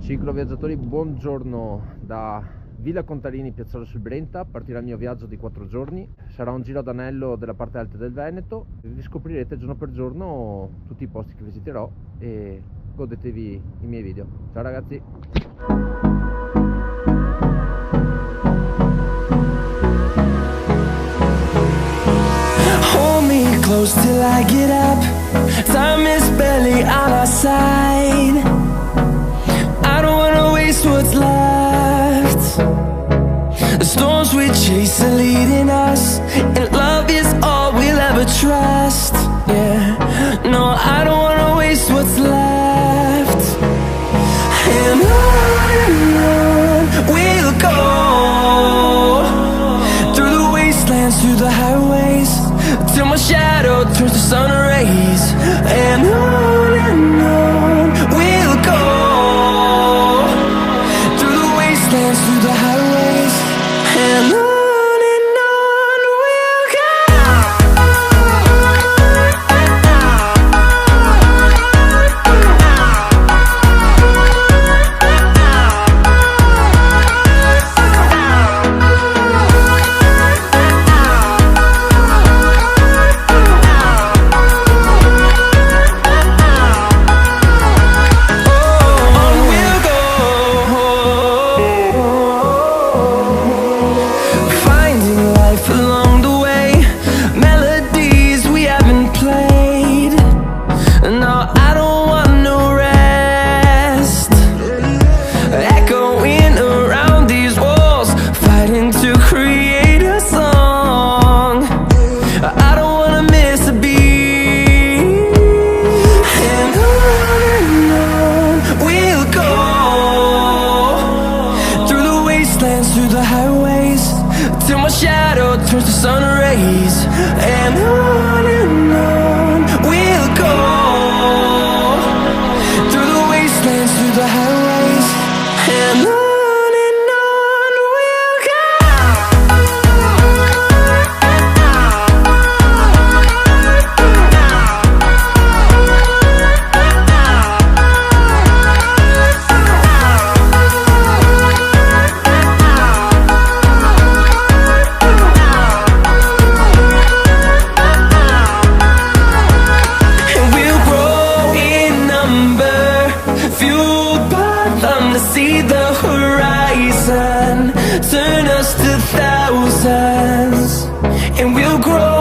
Cicloviaggiatori, buongiorno da Villa Contarini, Piazzale sul Brenta. Partirà il mio viaggio di 4 giorni. Sarà un giro ad anello della parte alta del Veneto. Vi scoprirete giorno per giorno tutti i posti che visiterò e godetevi i miei video. Ciao ragazzi! Hold me close till I get up. Time is barely on our side. I don't wanna waste what's left. The storms we chase are leading us, and love is all we'll ever trust. Yeah, no, I don't wanna waste what's left. And on we'll go, through the wastelands, through the highways, till my shadow turns to sun rays. And on we'll go, through the wastelands, through the highways, and on we'll through the highways, till my shadow turns to sun rays. And on we'll go, through the wastelands, through the highways, and on we'll go. See the horizon turn us to thousands, and we'll grow